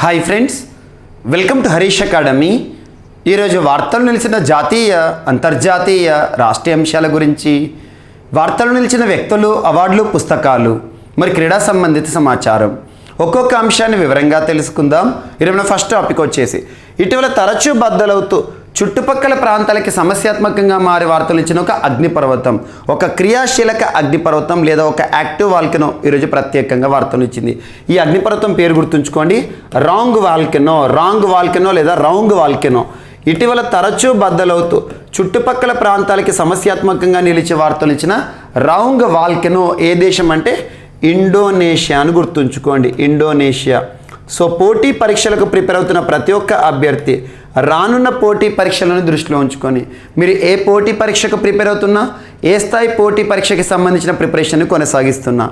Hi friends, welcome to Harish academy. ఈరోజు వార్తలు నిలిచిన జాతీయ, అంతర్జాతీయ, రాష్ట్రీయ అంశాల గురించి, వార్తలు నిలిచిన వ్యక్తులు, అవార్డులు, పుస్తకాలు, మరి క్రీడా సంబంధిత సమాచారం ఒక్కొక్క అంశాన్ని వివరంగా తెలుసుకుందాం. ఈరోజు ఫస్ట్ టాపిక్ వచ్చేసి ఇటీవల తరచూ బద్దలవుతూ చుట్టుపక్కల ప్రాంతాలకి సమస్యాత్మకంగా మారి వార్తలు ఇచ్చిన ఒక అగ్నిపర్వతం, ఒక క్రియాశీలక అగ్నిపర్వతం లేదా ఒక యాక్టివ్ వాల్కెనో ఈరోజు ప్రత్యేకంగా వార్తలు ఇచ్చింది. ఈ అగ్నిపర్వతం పేరు గుర్తుంచుకోండి, రాంగ్ వాల్కెనో లేదా రౌంగ్ వాల్కెనో. ఇటీవల తరచూ బద్దలవుతూ చుట్టుపక్కల ప్రాంతాలకి సమస్యాత్మకంగా నిలిచి వార్తలు ఇచ్చిన రౌంగ్ వాల్కెనో ఏ దేశం అంటే ఇండోనేషియా అని గుర్తుంచుకోండి, ఇండోనేషియా. సో పోటీ పరీక్షలకు ప్రిపేర్ అవుతున్న ప్రతి ఒక్క అభ్యర్థి రానున్న పోటీ పరీక్షలను దృష్టిలో ఉంచుకొని మీరు ఏ పోటీ పరీక్షకు ప్రిపేర్ అవుతున్నా, ఏ స్థాయి పోటీ పరీక్షకి సంబంధించిన ప్రిపరేషన్ని కొనసాగిస్తున్నా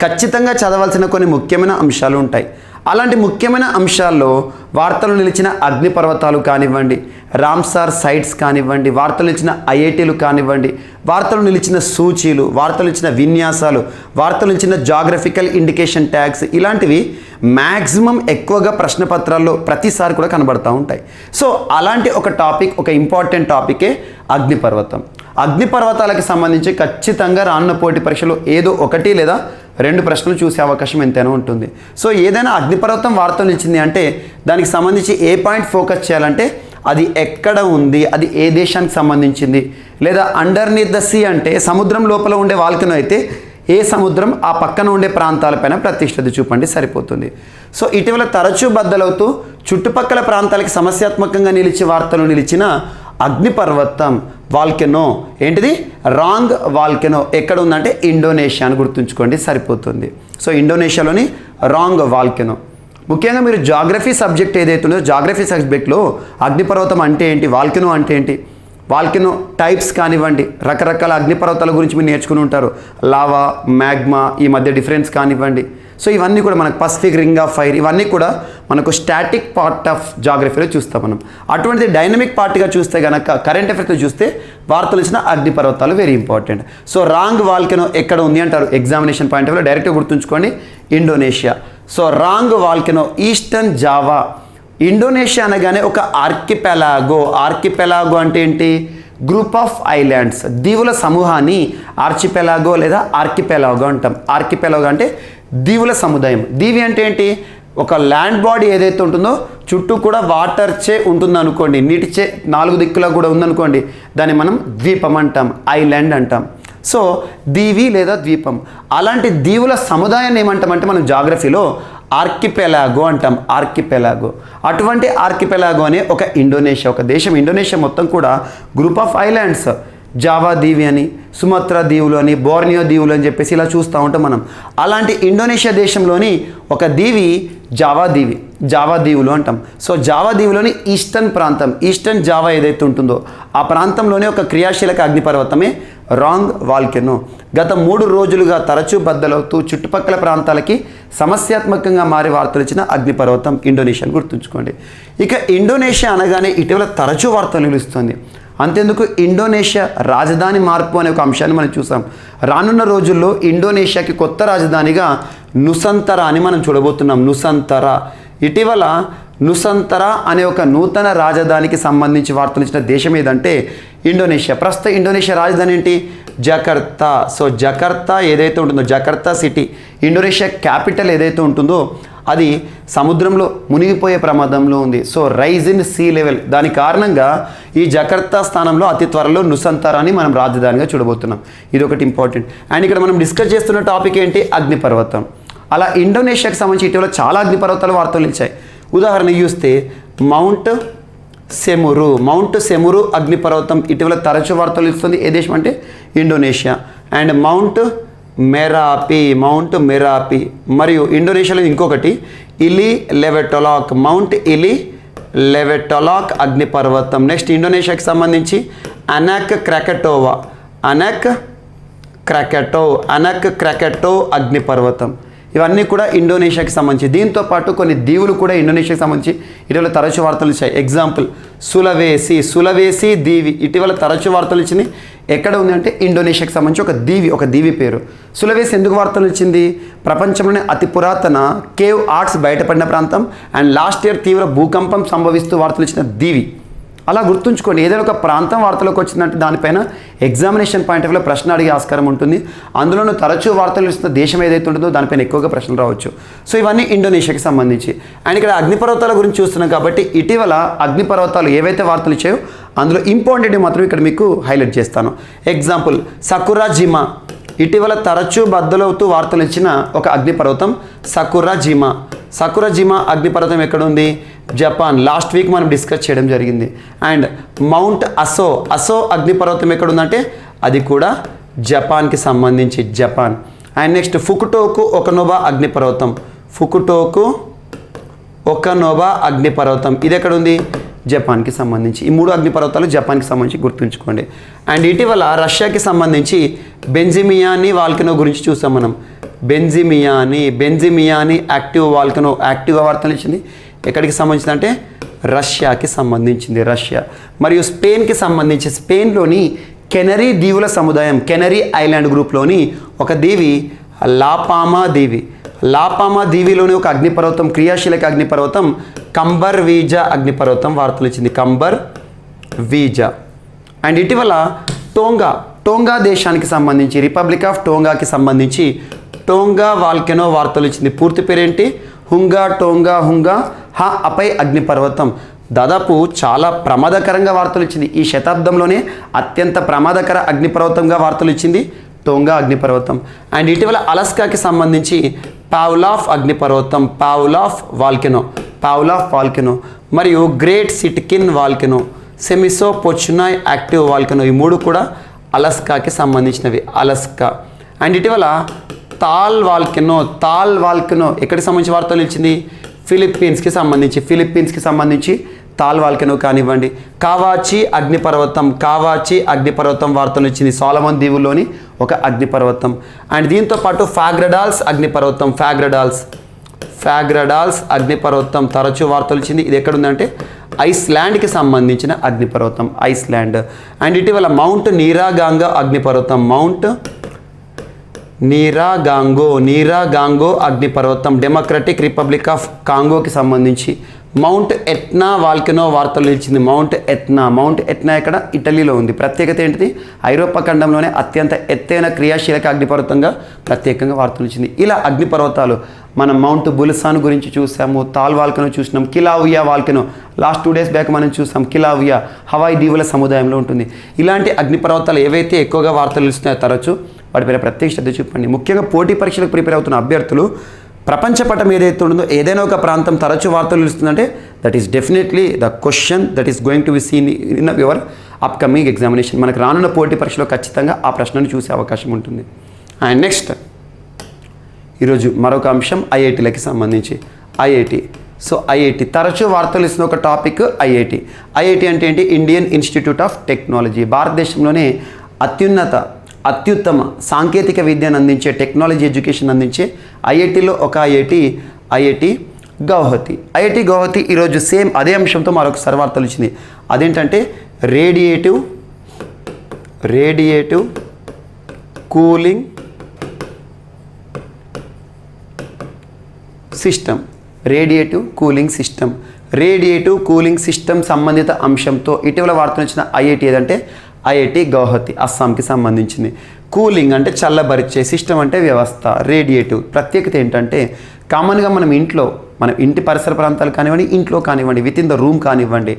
ఖచ్చితంగా చదవాల్సిన కొన్ని ముఖ్యమైన అంశాలు ఉంటాయి. అలాంటి ముఖ్యమైన అంశాల్లో వార్తలు నిలిచిన అగ్నిపర్వతాలు కానివ్వండి, రామ్సార్ సైట్స్ కానివ్వండి, వార్తలు నిలిచిన ఐఐటీలు కానివ్వండి, వార్తలు నిలిచిన సూచీలు, వార్తలు నిలిచిన విన్యాసాలు, వార్తలు నిలిచిన జాగ్రఫికల్ ఇండికేషన్ ట్యాగ్స్, ఇలాంటివి మ్యాక్సిమం ఎక్కువగా ప్రశ్నపత్రాల్లో ప్రతిసారి కూడా కనబడుతూ ఉంటాయి. సో అలాంటి ఒక టాపిక్, ఒక ఇంపార్టెంట్ టాపికే అగ్నిపర్వతం. అగ్నిపర్వతాలకు సంబంధించి ఖచ్చితంగా రానున్న పోటీ పరీక్షలో ఏదో ఒకటి లేదా రెండు ప్రశ్నలు చూసే అవకాశం ఎంతైనా ఉంటుంది. సో ఏదైనా అగ్నిపర్వతం వార్తలు నిలిచింది అంటే దానికి సంబంధించి ఏ పాయింట్ ఫోకస్ చేయాలంటే అది ఎక్కడ ఉంది, అది ఏ దేశానికి సంబంధించింది, లేదా అండర్నీత్ ద సీ అంటే సముద్రం లోపల ఉండే వాల్కెనో అయితే ఏ సముద్రం, ఆ పక్కన ఉండే ప్రాంతాలపైన ప్రతిష్ఠత చూపండి, సరిపోతుంది. సో ఇటీవల తరచూ బద్దలవుతూ చుట్టుపక్కల ప్రాంతాలకి సమస్యాత్మకంగా నిలిచి వార్తలు నిలిచిన అగ్నిపర్వతం వాల్కెనో ఏంటిది? Ruang volcano. ఎక్కడ ఉందంటే ఇండోనేషియా అని గుర్తుంచుకోండి, సరిపోతుంది. సో ఇండోనేషియాలోని రాంగ్ వాల్కెనో. ముఖ్యంగా మీరు జాగ్రఫీ సబ్జెక్ట్ ఏదైతే ఉందో జాగ్రఫీ సబ్జెక్ట్లో అగ్నిపర్వతం అంటే ఏంటి, వాల్కెనో అంటే ఏంటి, వాల్కెనో టైప్స్ కానివ్వండి, రకరకాల అగ్నిపర్వతాల గురించి మీరు నేర్చుకుని ఉంటారు. లావా, మ్యాగ్మా, ఈ మధ్య డిఫరెన్స్ కానివ్వండి. సో ఇవన్నీ కూడా మనకు పసిఫిక్ రింగ్ ఆఫ్ ఫైర్, ఇవన్నీ కూడా మనకు స్టాటిక్ పార్ట్ ఆఫ్ జాగ్రఫీలో చూస్తాం మనం. అటువంటిది డైనమిక్ పార్ట్గా చూస్తే కనుక కరెంట్ అఫైర్స్లో చూస్తే వార్తలు ఇచ్చిన అగ్నిపర్వతాలు very important. So Ruang volcano ఎక్కడ ఉంది అంటారు ఎగ్జామినేషన్ పాయింట్ ఆఫ్ వ్యూలో, డైరెక్ట్గా గుర్తుంచుకోండి Indonesia. So Ruang volcano eastern Java. Indonesia అనగానే ఒక ఆర్కిపెలాగో అంటే ఏంటి? గ్రూప్ ఆఫ్ ఐలాండ్స్, దీవుల సమూహాన్ని ఆర్చిపెలాగో లేదా ఆర్కిపెలాగో అంటాం. ఆర్కిపెలాగో అంటే దీవుల సముదాయం. దీవి అంటే ఏంటి? ఒక ల్యాండ్ బాడీ ఏదైతే ఉంటుందో చుట్టూ కూడా వాటర్చే ఉంటుంది అనుకోండి, నీటిచే నాలుగు దిక్కులా కూడా ఉందనుకోండి, దాన్ని మనం ద్వీపం అంటాం, ఐలాండ్ అంటాం. సో దీవి లేదా ద్వీపం. అలాంటి దీవుల సముదాయాన్ని ఏమంటామంటే మనం జాగ్రఫీలో ఆర్కిపెలాగో అంటాం, ఆర్కిపెలాగో. అటువంటి ఆర్కిపెలాగో అనే ఒక ఇండోనేషియా, ఒక దేశం. ఇండోనేషియా మొత్తం కూడా గ్రూప్ ఆఫ్ ఐలాండ్స్, జావా దీవి అని, సుమత్రా దీవులు అని, బోర్నియో దీవులు అని చెప్పేసి ఇలా చూస్తూ ఉంటాం మనం. అలాంటి ఇండోనేషియా దేశంలోని ఒక దీవి జావా దీవులు అంటాం. సో జావా దీవులోని ఈస్టర్న్ ప్రాంతం, ఈస్టర్న్ జావా ఏదైతే ఉంటుందో ఆ ప్రాంతంలోనే ఒక క్రియాశీలక అగ్నిపర్వతమే రాంగ్ వాల్కెనో. గత 3 రోజులుగా తరచూ బద్దలవుతూ చుట్టుపక్కల ప్రాంతాలకి సమస్యాత్మకంగా మారి వార్తలు ఇచ్చిన అగ్నిపర్వతం ఇండోనేషియాని గుర్తుంచుకోండి. ఇక ఇండోనేషియా అనగానే ఇటీవల తరచూ వార్తలు నిలుస్తుంది. అంతేందుకు ఇండోనేషియా రాజధాని మార్పు అనే ఒక అంశాన్ని మనం చూసాం. రానున్న రోజుల్లో ఇండోనేషియాకి కొత్త రాజధానిగా నుసంతరా అని మనం చూడబోతున్నాం. నుసంతరా. ఇటీవల నుసంతరా అనే ఒక నూతన రాజధానికి సంబంధించి వార్తలు ఇచ్చిన దేశం ఏదంటే ఇండోనేషియా. ప్రస్తుతం ఇండోనేషియా రాజధాని ఏంటి? జకర్తా. సో జకర్తా ఏదైతే ఉంటుందో, జకర్తా సిటీ, ఇండోనేషియా క్యాపిటల్ ఏదైతే ఉంటుందో అది సముద్రంలో మునిగిపోయే ప్రమాదంలో ఉంది. So rise in sea level, దాని కారణంగా ఈ జకర్తా స్థానంలో అతి త్వరలో నుసంతరాని మనం రాజధానిగా చూడబోతున్నాం. ఇది ఒకటి ఇంపార్టెంట్. అండ్ ఇక్కడ మనం డిస్కస్ చేస్తున్న టాపిక్ ఏంటి? అగ్నిపర్వతం. అలా ఇండోనేషియాకి సంబంధించి ఇటీవల చాలా అగ్నిపర్వతాలు వార్తలు నిలిచాయి. ఉదాహరణ చూస్తే మౌంట్ సెమురు అగ్నిపర్వతం ఇటీవల తరచూ వార్తలు ఇస్తుంది. ఏ దేశం అంటే ఇండోనేషియా. అండ్ మౌంట్ మెరాపి, మరియు ఇండోనేషియాలో ఇంకొకటి ఇలీ లెవెటొలాక్, మౌంట్ ఇలీ లెవెటొలాక్ అగ్నిపర్వతం. నెక్స్ట్ ఇండోనేషియాకి సంబంధించి అనక్ క్రాకటో అగ్నిపర్వతం. ఇవన్నీ కూడా ఇండోనేషియాకి సంబంధించి. దీంతో పాటు కొన్ని దీవులు కూడా ఇండోనేషియాకి సంబంధించి ఇటీవల తరచు వార్తలు ఇచ్చాయి. ఎగ్జాంపుల్ సులవేసి దీవి ఇటీవల తరచు వార్తలు ఇచ్చింది. ఎక్కడ ఉంది అంటే ఇండోనేషియాకి సంబంధించి ఒక దీవి పేరు. సులవేసి ఎందుకు వార్తలు ఇచ్చింది? ప్రపంచంలోనే అతి పురాతన కేవ్ ఆర్ట్స్ బయటపడిన ప్రాంతం అండ్ లాస్ట్ ఇయర్ తీవ్ర భూకంపం సంభవిస్తూ వార్తలు ఇచ్చిన దీవి. అలా గుర్తుంచుకోండి, ఏదైనా ఒక ప్రాంతం వార్తలోకి వచ్చిందంటే దానిపైన ఎగ్జామినేషన్ పాయింట్ ఆఫ్ వ్యూలో ప్రశ్న అడిగే ఆస్కారం ఉంటుంది. అందులోనూ తరచూ వార్తలు ఇస్తున్న దేశం ఏదైతే ఉంటుందో దానిపైన ఎక్కువగా ప్రశ్నలు రావచ్చు. సో ఇవన్నీ ఇండోనేషియాకి సంబంధించి. అండ్ ఇక్కడ అగ్నిపర్వతాల గురించి చూస్తున్నాం కాబట్టి ఇటీవల అగ్నిపర్వతాలు ఏవైతే వార్తలు ఇచ్చాయో అందులో ఇంపార్టెంట్ మాత్రం ఇక్కడ మీకు హైలైట్ చేస్తాను. ఎగ్జాంపుల్ సకురాజిమా, ఇటీవల తరచూ బద్దలవుతూ వార్తలు ఇచ్చిన ఒక అగ్నిపర్వతం సకురాజిమా అగ్నిపర్వతం ఎక్కడ ఉంది? జపాన్. లాస్ట్ వీక్ మనం డిస్కస్ చేయడం జరిగింది. అండ్ మౌంట్ అసో అగ్నిపర్వతం ఎక్కడ ఉందంటే అది కూడా జపాన్కి సంబంధించి జపాన్. అండ్ నెక్స్ట్ ఫుకుటోకు ఒకనోబా అగ్నిపర్వతం ఇది ఎక్కడ ఉంది? జపాన్కి సంబంధించి. ఈ 3 అగ్నిపర్వతాలు జపాన్కి సంబంధించి గుర్తుంచుకోండి. అండ్ ఇటీవల రష్యాకి సంబంధించి బెంజిమియాని వాల్కనో గురించి చూసాం మనం. బెంజిమియాని యాక్టివ్ వాల్కనో యాక్టివ్గా వార్తలు ఇచ్చింది. ఎక్కడికి సంబంధించింది అంటే రష్యాకి సంబంధించింది. రష్యా. మరియు స్పెయిన్కి సంబంధించి స్పెయిన్లోని కెనరీ దీవుల సముదాయం కెనరీ ఐలాండ్ గ్రూప్లోని ఒక దీవి లాపామా దీవిలోని ఒక అగ్నిపర్వతం క్రియాశీలక అగ్నిపర్వతం కంబర్ వీజా అగ్నిపర్వతం వార్తలు ఇచ్చింది. కంబర్ వీజా. అండ్ ఇటీవల టోంగా దేశానికి సంబంధించి రిపబ్లిక్ ఆఫ్ టోంగాకి సంబంధించి టోంగా వాల్కెనో వార్తలు ఇచ్చింది. పూర్తి పేరేంటి? హుంగా అపై అగ్నిపర్వతం. దాదాపు చాలా ప్రమాదకరంగా వార్తలు ఇచ్చింది. ఈ శతాబ్దంలోనే అత్యంత ప్రమాదకర అగ్నిపర్వతంగా వార్తలు ఇచ్చింది టోంగా అగ్నిపర్వతం. అండ్ ఇటీవల అలాస్కాకి సంబంధించి పావ్లాఫ్ అగ్నిపర్వతం పావ్లాఫ్ వాల్కెనో మరియు గ్రేట్ సిట్కిన్ వాల్కెనో సెమిసోపోచునాయ్ యాక్టివ్ వాల్కెనో ఈ 3 కూడా అలాస్కాకి సంబంధించినవి. అలాస్కా. అండ్ ఇటీవల తాల్ వాల్కెనో ఎక్కడికి సంబంధించి వార్తలు ఇచ్చింది? ఫిలిప్పీన్స్కి సంబంధించి తాల్ వాల్కెనో కానివ్వండి. కావాచి అగ్నిపర్వతం వార్తలు ఇచ్చింది. సోలమన్ దీవుల్లోని ఒక అగ్నిపర్వతం. అండ్ దీంతో పాటు ఫాగ్రడాల్స్ అగ్నిపర్వతం తరచూ వార్తలు ఇచ్చింది. ఇది ఎక్కడుందంటే ఐస్లాండ్కి సంబంధించిన అగ్నిపర్వతం ఐస్లాండ్. అండ్ ఇటీవల మౌంట్ నీరాగాంగో అగ్నిపర్వతం డెమోక్రటిక్ రిపబ్లిక్ ఆఫ్ కాంగోకి సంబంధించి. మౌంట్ ఎట్నా వాల్కెనో వార్తలు ఇచ్చింది. మౌంట్ ఎట్నా ఇక్కడ ఇటలీలో ఉంది. ప్రత్యేకత ఏంటిది? ఐరోపా ఖండంలోనే అత్యంత ఎత్తైన క్రియాశీలక అగ్నిపర్వతంగా ప్రత్యేకంగా వార్తలు ఇచ్చింది. ఇలా అగ్నిపర్వతాలు మనం మౌంట్ బుల్సాన్ గురించి చూసాము, తాల్ వాల్కెనో చూసినాం, Kilauea volcano last 2 days back మనం చూసాం. కిలావియా హవాయి దీవుల సముదాయంలో ఉంటుంది. ఇలాంటి అగ్నిపర్వతాలు ఏవైతే ఎక్కువగా వార్తలు ఇస్తున్నాయో తరచు వాటిపైన ప్రత్యేక శ్రద్ధ చూపండి. ముఖ్యంగా పోటీ పరీక్షలకు ప్రిపేర్ అవుతున్న అభ్యర్థులు ప్రపంచ పటం ఏదైతే ఉందో ఏదైనా ఒక ప్రాంతం తరచు వార్తలు ఇస్తుందంటే that is definitely the question that is going to be seen in your upcoming examination. మనకు రానున్న పోటీ పరీక్షలో ఖచ్చితంగా ఆ ప్రశ్నను చూసే అవకాశం ఉంటుంది. అండ్ నెక్స్ట్ ఈరోజు మరొక అంశం ఐఐటీలకి సంబంధించి. ఐఐటి తరచూ వార్తలు ఇస్తున్న ఒక టాపిక్ ఐఐటి అంటే ఏంటి? Indian institute of technology. భారతదేశంలోనే అత్యుత్తమ సాంకేతిక విద్యను అందించే టెక్నాలజీ ఎడ్యుకేషన్ అందించే ఐఐటీలో ఒక ఐఐటి గౌహతి ఈరోజు సేమ్ అదే అంశంతో మరొకసారి వార్తలు ఇచ్చింది. అదేంటంటే రేడియేటివ్ కూలింగ్ సిస్టమ్ సంబంధిత అంశంతో ఇటీవల వార్తలు ఇచ్చిన ఐఐటి ఏదంటే ఐఐటి గౌహతి అస్సాంకి సంబంధించింది. కూలింగ్ అంటే చల్లబరిచే, సిస్టమ్ అంటే వ్యవస్థ, రేడియేటివ్ ప్రత్యేకత ఏంటంటే కామన్గా మన ఇంటి పరిసర ప్రాంతాలు కానివ్వండి, ఇంట్లో కానివ్వండి, విత్ ఇన్ ద రూమ్ కానివ్వండి,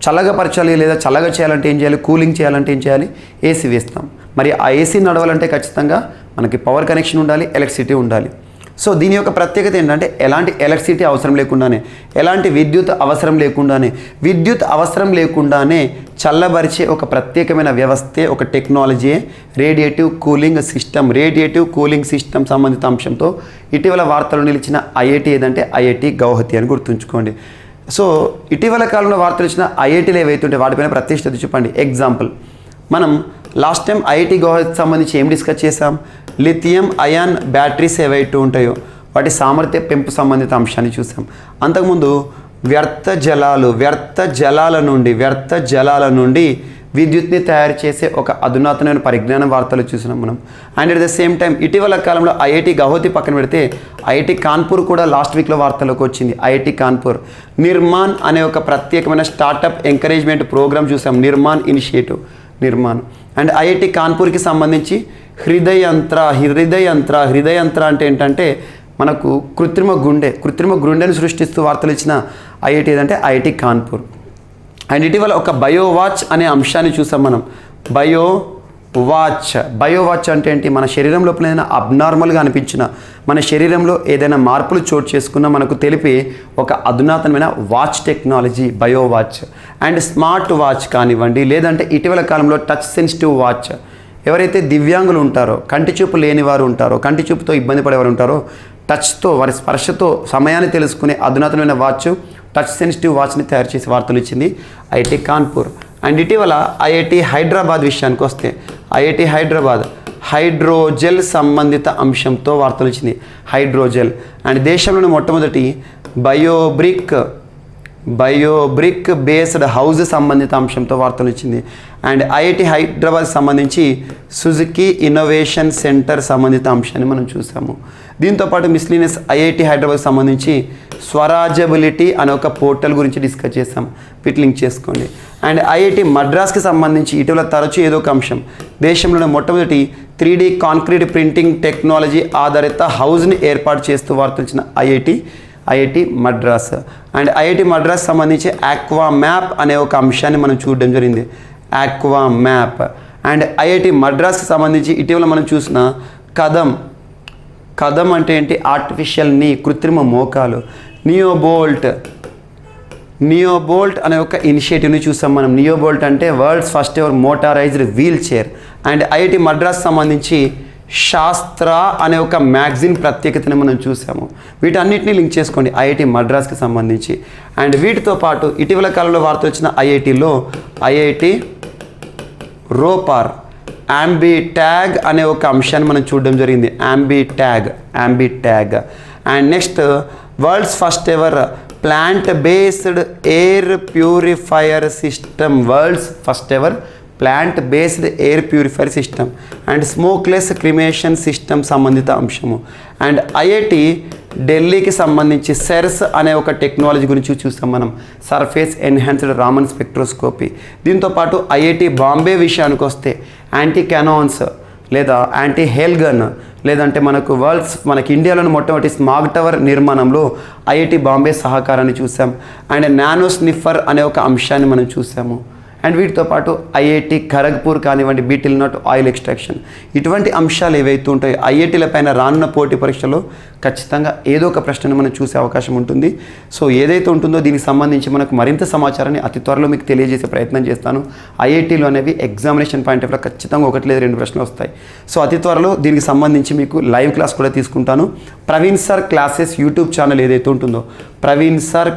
చల్లగా పరచాలి లేదా చల్లగా చేయాలంటే ఏం చేయాలి? కూలింగ్ చేయాలంటే ఏం చేయాలి? ఏసీ వేస్తాం. మరి ఆ ఏసీ నడవాలంటే ఖచ్చితంగా మనకి పవర్ కనెక్షన్ ఉండాలి, ఎలక్ట్రిసిటీ ఉండాలి. సో దీని యొక్క ప్రత్యేకత ఏంటంటే ఎలాంటి ఎలక్ట్రిసిటీ అవసరం లేకుండానే, ఎలాంటి విద్యుత్ అవసరం లేకుండానే చల్లబరిచే ఒక ప్రత్యేకమైన వ్యవస్థే, ఒక టెక్నాలజీయే రేడియేటివ్ కూలింగ్ సిస్టమ్ సంబంధిత అంశంతో ఇటీవల వార్తలు నిలిచిన ఐఐటి ఏదంటే ఐఐటి గౌహతి అని గుర్తుంచుకోండి. సో ఇటీవల కాలంలో వార్తలు ఇచ్చిన ఐఐటీలు ఏవైతే ఉంటే వాటిపైన ప్రత్యేకత చూపండి. ఎగ్జాంపుల్ మనం లాస్ట్ టైం ఐఐటి గౌహతికి సంబంధించి ఏం డిస్కస్ చేసాం? లిథియం అయాన్ బ్యాటరీస్ ఏవైతే ఉంటాయో వాటి సామర్థ్య పెంపు సంబంధిత అంశాన్ని చూసాం. అంతకుముందు వ్యర్థ జలాల నుండి విద్యుత్ని తయారు చేసే ఒక అధునాతనమైన పరిజ్ఞాన వార్తలు చూసినాం మనం. And at the same time ఇటీవల కాలంలో ఐఐటి గౌహతి పక్కన పెడితే ఐఐటి కాన్పూర్ కూడా లాస్ట్ వీక్లో వార్తల్లోకి వచ్చింది. ఐఐటి కాన్పూర్ నిర్మాణ్ అనే ఒక ప్రత్యేకమైన స్టార్టప్ ఎంకరేజ్మెంట్ ప్రోగ్రామ్ చూసాం, Nirmaan initiative Nirmaan. And IIT కాన్పూర్కి సంబంధించి హృదయంత్ర అంటే ఏంటంటే మనకు కృత్రిమ గుండెను సృష్టిస్తూ వార్తలు ఇచ్చిన ఐఐటి ఏదంటే ఐఐటి కాన్పూర్. అండ్ ఇటీవల ఒక బయోవాచ్ అనే అంశాన్ని చూసాం మనం. బయోవాచ్ అంటే ఏంటి? మన శరీరం లోపల ఏదైనా అబ్నార్మల్గా అనిపించిన, మన శరీరంలో ఏదైనా మార్పులు చోటు చేసుకున్నా మనకు తెలిపే ఒక అధునాతనమైన watch technology biowatch. And smart watch కానివ్వండి, లేదంటే ఇటీవల కాలంలో టచ్ సెన్సిటివ్ వాచ్. ఎవరైతే దివ్యాంగులు ఉంటారో, కంటి చూపు లేని వారు ఉంటారో, కంటి చూపుతో ఇబ్బంది పడేవారు ఉంటారో, టచ్తో వారి స్పర్శతో సమయాన్ని తెలుసుకునే అధునాతనమైన వాచ్, టచ్ సెన్సిటివ్ వాచ్ని తయారు చేసి వార్తలు ఇచ్చింది ఐఐటి కాన్పూర్. అండ్ ఇటీవల ఐఐటి హైదరాబాద్ విషయానికి వస్తే ఐఐటి హైదరాబాద్ హైడ్రోజెల్ సంబంధిత అంశంతో వార్తలు ఇచ్చింది. హైడ్రోజెల్. అండ్ దేశంలోని మొట్టమొదటి బయోబ్రిక్ బేస్డ్ హౌస్ సంబంధిత అంశంతో వార్తలు ఇచ్చింది. అండ్ ఐఐటి హైదరాబాద్ సంబంధించి సుజుకి ఇన్నోవేషన్ సెంటర్ సంబంధిత అంశాన్ని మనం చూసాము. దీంతోపాటు మిస్లీనియస్ ఐఐటి హైదరాబాద్ సంబంధించి స్వరాజబిలిటీ అనే ఒక పోర్టల్ గురించి డిస్కస్ చేసాం, వీటి లింక్ చేసుకోండి. అండ్ ఐఐటి మద్రాస్కి సంబంధించి ఇటీవల తరచూ ఏదో ఒక అంశం, దేశంలోని మొట్టమొదటి 3D కాంక్రీట్ ప్రింటింగ్ టెక్నాలజీ ఆధారిత హౌస్ని ఏర్పాటు చేస్తూ వార్తలు ఇచ్చిన IIT Madras. And IIT Madras సంబంధించి ఆక్వా మ్యాప్ అనే ఒక అంశాన్ని మనం చూడడం జరిగింది, ఆక్వా మ్యాప్. అండ్ ఐఐటి మద్రాస్కి సంబంధించి ఇటీవల మనం చూసిన కదం అంటే ఏంటి? ఆర్టిఫిషియల్ నీ, కృత్రిమ మోకాలు. నియోబోల్ట్ అనే ఒక ఇనిషియేటివ్ని చూసాం మనం. నియోబోల్ట్ అంటే world's first ever motorised wheelchair. And IIT Madras సంబంధించి శాస్త్ర అనే ఒక మ్యాగజిన్ ప్రత్యేకతని మనం చూసాము. వీటన్నిటిని లింక్ చేసుకోండి ఐఐటి మద్రాస్కి సంబంధించి. అండ్ వీటితో పాటు ఇటీవల కాలంలో వార్త వచ్చిన ఐఐటిలో ఐఐటి రోపార్ అంబిట్యాగ్ అనే ఒక అంశాన్ని మనం చూడడం జరిగింది. AmbiTag. And next world's first ever plant based air purifier system. World's first ever plant based air purifier system and smokeless cremation system సంబంధిత అంశము. అండ్ ఐఐటి ఢిల్లీకి సంబంధించి సెర్స్ అనే ఒక టెక్నాలజీ గురించి చూస్తాం మనం, సర్ఫేస్ ఎన్హాన్స్డ్ రామన్ స్పెక్ట్రోస్కోపీ. దీంతోపాటు ఐఐటి బాంబే విషయానికి వస్తే యాంటీ క్యానాన్స్ లేదా యాంటీ హెయిల్ గన్, లేదంటే మనకి ఇండియాలోని మొట్టమొదటి స్మాగ్ టవర్ నిర్మాణంలో ఐఐటి బాంబే సహకారాన్ని చూసాం. అండ్ నానో స్నిఫర్ అనే ఒక అంశాన్ని మనం చూసాము. అండ్ వీటితో పాటు ఐఐటి ఖరగ్పూర్ కానివ్వండి, బీటిల్ నాట్ ఆయిల్ ఎక్స్ట్రాక్షన్, ఇటువంటి అంశాలు ఏవైతే ఉంటాయో ఐఐటీల పైన రానున్న పోటీ పరీక్షలో ఖచ్చితంగా ఏదో ఒక ప్రశ్నను మనం చూసే అవకాశం ఉంటుంది. సో ఏదైతే ఉంటుందో దీనికి సంబంధించి మనకు మరింత సమాచారాన్ని అతి త్వరలో మీకు తెలియజేసే ప్రయత్నం చేస్తాను. ఐఐటీలో అనేవి ఎగ్జామినేషన్ పాయింట్ ఆఫ్ వ్యూలో ఖచ్చితంగా 1 లేదా 2 ప్రశ్నలు వస్తాయి. సో అతి త్వరలో దీనికి సంబంధించి మీకు లైవ్ క్లాస్ కూడా తీసుకుంటాను. Praveen sir classes YouTube channel ఏదైతే ఉంటుందో, ప్రవీణ్ సార్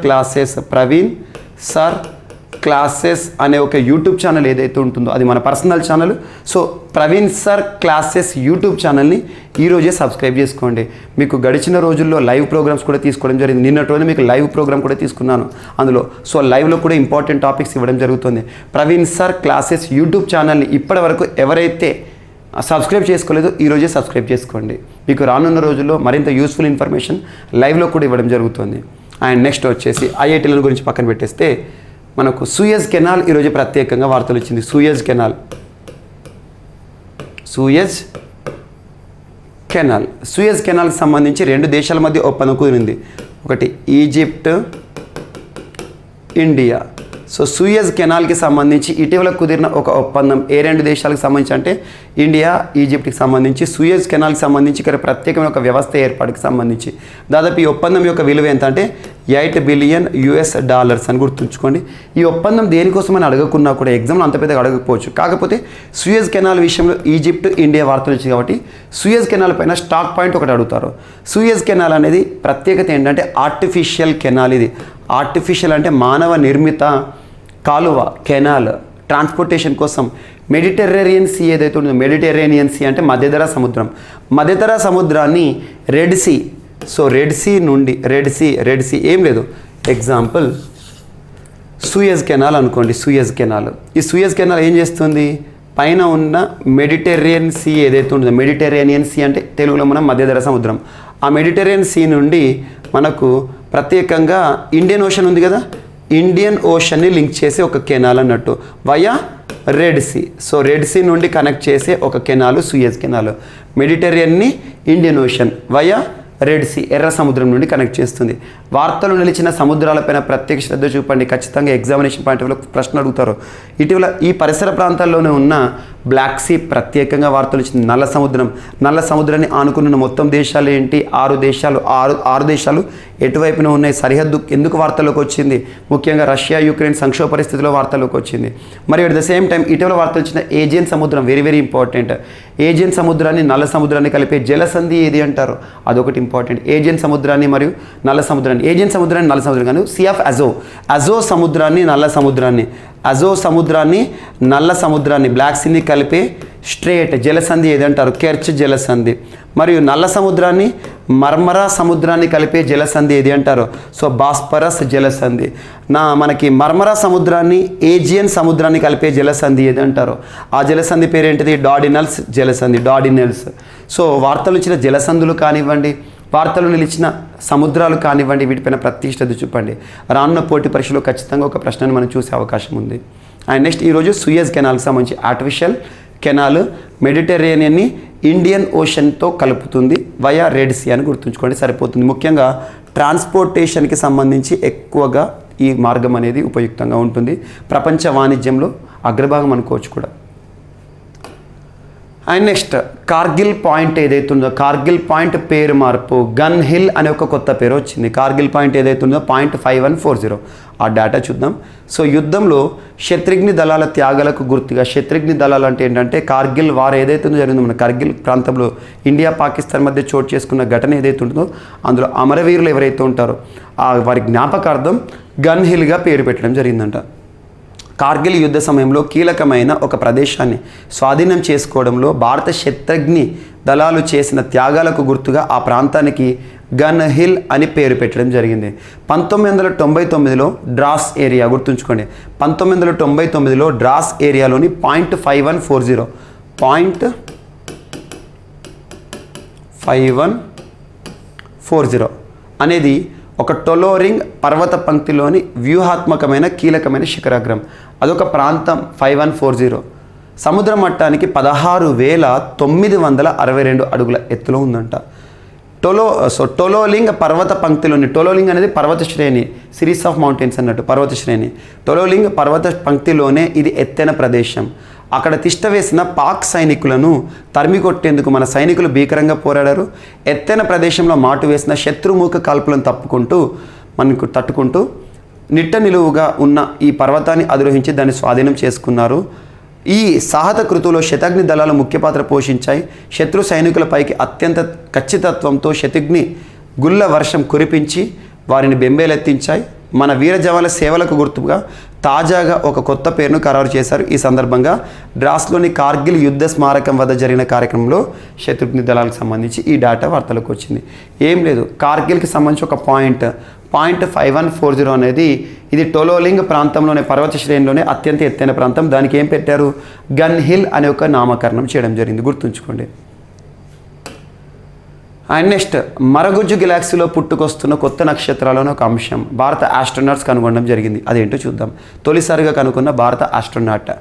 క్లాసెస్ అనే ఒక యూట్యూబ్ ఛానల్ ఏదైతే ఉంటుందో అది మన personal channel. So Praveen sir classes YouTube ఛానల్ని ఈరోజే సబ్స్క్రైబ్ చేసుకోండి. మీకు గడిచిన రోజుల్లో లైవ్ ప్రోగ్రామ్స్ కూడా తీసుకోవడం జరిగింది. నిన్నటి రోజు మీకు లైవ్ ప్రోగ్రామ్ కూడా తీసుకున్నాను అందులో. సో లైవ్లో కూడా ఇంపార్టెంట్ టాపిక్స్ ఇవ్వడం జరుగుతుంది. ప్రవీణ్ సార్ క్లాసెస్ యూట్యూబ్ ఛానల్ని ఇప్పటి వరకు ఎవరైతే సబ్స్క్రైబ్ చేసుకోలేదో ఈరోజే సబ్స్క్రైబ్ చేసుకోండి. మీకు రానున్న రోజుల్లో మరింత యూస్ఫుల్ ఇన్ఫర్మేషన్ లైవ్లో కూడా ఇవ్వడం జరుగుతుంది. అండ్ నెక్స్ట్ వచ్చేసి ఐఐటీల గురించి పక్కన పెట్టేస్తే మనకు సూయజ్ కెనాల్ ఈరోజు ప్రత్యేకంగా వార్తలు ఇచ్చింది. సూయజ్ కెనాల్కి సంబంధించి 2 దేశాల మధ్య ఒప్పందం కుదిరింది. ఒకటి ఈజిప్ట్, ఇండియా. సో సూయజ్ కెనాల్కి సంబంధించి ఇటీవల కుదిరిన ఒక ఒప్పందం ఏ 2 దేశాలకు సంబంధించి అంటే ఇండియా, ఈజిప్ట్కి సంబంధించి సూయజ్ కెనాల్కి సంబంధించి ఇక్కడ ప్రత్యేకమైన ఒక వ్యవస్థ ఏర్పాటుకి సంబంధించి దాదాపు ఈ ఒప్పందం యొక్క విలువ ఎంత అంటే $8 బిలియన్ అని గుర్తుంచుకోండి. ఈ ఒప్పందం దేనికోసమని అడగకున్నా కూడా ఎగ్జామ్లో అంత పెద్దగా అడగకపోవచ్చు. కాకపోతే సూయజ్ కెనాల్ విషయంలో ఈజిప్ట్, ఇండియా వార్తలు వచ్చింది కాబట్టి సూయజ్ కెనాల్ పైన స్టాక్ పాయింట్ ఒకటి అడుగుతారు. సూయజ్ కెనాల్ అనేది ప్రత్యేకత ఏంటంటే ఆర్టిఫిషియల్ కెనాల్. ఇది ఆర్టిఫిషియల్ అంటే మానవ నిర్మిత కాలువ, కెనాల్ ట్రాన్స్పోర్టేషన్ కోసం. మెడిటరేనియన్ సీ ఏదైతే ఉంటుందో, మెడిటరేనియన్ సీ అంటే మధ్యధరా సముద్రం, మధ్యధరా సముద్రాన్ని red see, so red sea ఏం లేదు, ఎగ్జాంపుల్ సూయజ్ కెనాల్ అనుకోండి. ఈ సూయజ్ కెనాల్ ఏం చేస్తుంది, పైన ఉన్న మెడిటరేనియన్ సీ ఏదైతే ఉంటుందో, మెడిటరేనియన్ సీ అంటే తెలుగులో మనం మధ్యధరా సముద్రం, ఆ మెడిటరేనియన్ సీ నుండి మనకు ప్రత్యేకంగా ఇండియన్ ఓషన్ ఉంది కదా, ఇండియన్ ఓషన్ని లింక్ చేసే ఒక కెనాల్ అన్నట్టు via Red see. So red Sea నుండి కనెక్ట్ చేసే ఒక కెనాల్ సూయజ్ కెనాల్, మెడిటరేనియన్ని Indian Ocean via Red Sea ఎర్ర సముద్రం నుండి కనెక్ట్ చేస్తుంది. వార్తలు నిలిచిన సముద్రాలపైన ప్రత్యేక శ్రద్ధ చూపండి. ఖచ్చితంగా ఎగ్జామినేషన్ పాయింట్ ఆఫ్ వ్యూలో ప్రశ్న అడుగుతారు. ఇటీవల ఈ పరిసర ప్రాంతాల్లోనే ఉన్న బ్లాక్ సీ ప్రత్యేకంగా వార్తలు ఇచ్చింది. నల్ల సముద్రాన్ని ఆనుకున్న మొత్తం దేశాలు ఏంటి, 6 దేశాలు ఎటువైపున ఉన్నాయి, సరిహద్దు ఎందుకు వార్తల్లోకి వచ్చింది, ముఖ్యంగా రష్యా యుక్రెయిన్ సంక్షోభ పరిస్థితిలో వార్తల్లోకి వచ్చింది. మరి అట్ ద సేమ్ టైం ఇటీవల వార్తలు ఇచ్చిన ఏజియన్ సముద్రం వెరీ ఇంపార్టెంట్. ఏజియన్ సముద్రాన్ని నల్ల సముద్రాన్ని కలిపే జలసంధి ఏది అంటారు, అదొకటి ఇంపార్టెంట్. ఏజియన్ సముద్రాన్ని మరియు నల్ల సముద్రాన్ని, ఏజియన్ సముద్రాన్ని నల్ల సముద్రం కాదు, సీ ఆఫ్ అజో సముద్రాన్ని నల్ల సముద్రాన్ని బ్లాక్ సీని కలిపే స్ట్రేట్ జలసంధి ఏదంటారు, కెర్చ్ జలసంధి. మరియు నల్ల సముద్రాన్ని మర్మరా సముద్రాన్ని కలిపే జలసంధి ఏది అంటారు, సో బాస్పరస్ జలసంధి. మనకి మర్మరా సముద్రాన్ని ఏజియన్ సముద్రాన్ని కలిపే జలసంధి ఏది అంటారు, ఆ జలసంధి పేరేంటిది, డార్డినల్స్ జలసంధి, డార్డినల్స్. సో వార్తలు ఇచ్చిన జలసంధులు కానివ్వండి, వార్తలు నిలిచిన సముద్రాలు కానివ్వండి, వీటిపైన ప్రత్యేక శ్రద్ధ చూపండి. రానున్న పోటీ పరీక్షలో ఖచ్చితంగా ఒక ప్రశ్నను మనం చూసే అవకాశం ఉంది. అండ్ నెక్స్ట్ ఈరోజు సూయజ్ కెనాల్కి సంబంధించి ఆర్టిఫిషియల్ కెనాల్ మెడిటరేనియన్ని ఇండియన్ ఓషన్తో కలుపుతుంది వయా రెడ్ సీ అని గుర్తుంచుకోండి సరిపోతుంది. ముఖ్యంగా ట్రాన్స్పోర్టేషన్కి సంబంధించి ఎక్కువగా ఈ మార్గం అనేది ఉపయుక్తంగా ఉంటుంది. ప్రపంచ వాణిజ్యంలో అగ్రభాగం అనుకోవచ్చు కూడా. అండ్ నెక్స్ట్ కార్గిల్ పాయింట్ ఏదైతే ఉందో, కార్గిల్ పాయింట్ పేరు మార్పు గన్ హిల్ అనే ఒక కొత్త పేరు వచ్చింది. కార్గిల్ పాయింట్ ఏదైతే ఉందో .5140 ఆ డేటా చూద్దాం. సో యుద్ధంలో శత్రుఘ్ని దళాల త్యాగాలకు గుర్తుగా, శత్రుఘ్ని దళాలు అంటే ఏంటంటే కార్గిల్ వార్ ఏదైతే ఉందో జరిగిందో, మన కార్గిల్ ప్రాంతంలో ఇండియా పాకిస్తాన్ మధ్య చోటు చేసుకున్న ఘటన ఏదైతే ఉంటుందో అందులో అమరవీరులు ఎవరైతే ఉంటారో వారి జ్ఞాపకార్థం గన్ హిల్గా పేరు పెట్టడం జరిగిందంట. కార్గిల్ యుద్ధ సమయంలో కీలకమైన ఒక ప్రదేశాన్ని స్వాధీనం చేసుకోవడంలో భారత శత్రుఘ్ని దళాలు చేసిన త్యాగాలకు గుర్తుగా ఆ ప్రాంతానికి గన్ హిల్ అని పేరు పెట్టడం జరిగింది. 1999లో డ్రాస్ ఏరియా గుర్తుంచుకోండి, 1999లో డ్రాస్ ఏరియాలోని .5140 అనేది ఒక టొలోరింగ్ పర్వత పంక్తిలోని వ్యూహాత్మకమైన కీలకమైన శిఖరాగ్రం. అదొక ప్రాంతం 5140 సముద్ర మట్టానికి 16,962 అడుగుల ఎత్తులో ఉందంట. టొలోలింగ్ పర్వత పంక్తిలోని, టొలోలింగ్ అనేది పర్వత శ్రేణి, సిరీస్ ఆఫ్ మౌంటైన్స్ అన్నట్టు పర్వత శ్రేణి. టొలోలింగ్ పర్వత పంక్తిలోనే ఇది ఎత్తైన ప్రదేశం. అక్కడ తిష్టవేసిన పాక్ సైనికులను తరిమి కొట్టేందుకు మన సైనికులు భీకరంగా పోరాడారు. ఎత్తైన ప్రదేశంలో మాటు వేసిన శత్రుముఖ కాల్పులను తట్టుకుంటూ నిట్ట నిలువుగా ఉన్న ఈ పర్వతాన్ని అధిరోహించి దాన్ని స్వాధీనం చేసుకున్నారు. ఈ సాహత కృతువులో శతఘ్ని దళాలు ముఖ్య పాత్ర పోషించాయి. శత్రు సైనికులపైకి అత్యంత ఖచ్చితత్వంతో శతఘ్ని గుళ్ళ వర్షం కురిపించి వారిని బెంబేలెత్తించాయి. మన వీర జవాన్ల సేవలకు గుర్తుగా తాజాగా ఒక కొత్త పేరును ఖరారు చేశారు. ఈ సందర్భంగా డ్రాస్లోని కార్గిల్ యుద్ధ స్మారకం వద్ద జరిగిన కార్యక్రమంలో శత్రుఘ్ని దళాలకు సంబంధించి ఈ డేటా వార్తలకు వచ్చింది. ఏం లేదు, కార్గిల్కి సంబంధించి ఒక .5140 అనేది ఇది టొలోలింగ్ ప్రాంతంలోనే పర్వత శ్రేణిలోనే అత్యంత ఎత్తైన ప్రాంతం. దానికి ఏం పెట్టారు, గన్ హిల్ అనే ఒక నామకరణం చేయడం జరిగింది, గుర్తుంచుకోండి. అండ్ నెక్స్ట్ మరగుజ్జు గెలాక్సీలో పుట్టుకొస్తున్న కొత్త నక్షత్రాలను ఒక అంశం భారత ఆస్ట్రోనాట్స్ కనుగొనడం జరిగింది. అదేంటో చూద్దాం. తొలిసారిగా కనుగొన్న భారత ఆస్ట్రోనాట్.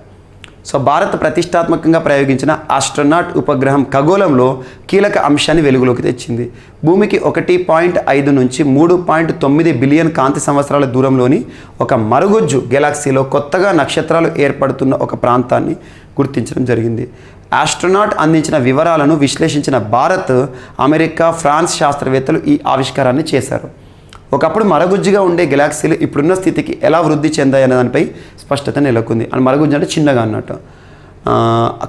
సో భారత్ ప్రతిష్టాత్మకంగా ప్రయోగించిన ఆస్ట్రోనాట్ ఉపగ్రహం ఖగోళంలో కీలక అంశాన్ని వెలుగులోకి తెచ్చింది. భూమికి 1.5 నుంచి 3.9 బిలియన్ కాంతి సంవత్సరాల దూరంలోని ఒక మరుగుజ్జు గెలాక్సీలో కొత్తగా నక్షత్రాలు ఏర్పడుతున్న ఒక ప్రాంతాన్ని గుర్తించడం జరిగింది. ఆస్ట్రోనాట్ అందించిన వివరాలను విశ్లేషించిన భారత్, అమెరికా, ఫ్రాన్స్ శాస్త్రవేత్తలు ఈ ఆవిష్కారాన్ని చేశారు. ఒకప్పుడు మరగుజ్జుగా ఉండే గెలాక్సీలు ఇప్పుడున్న స్థితికి ఎలా వృద్ధి చెందాయనే దానిపై స్పష్టత నెలకొంది. అని మరగుజ్జు అంటే చిన్నగా అన్నట్టు.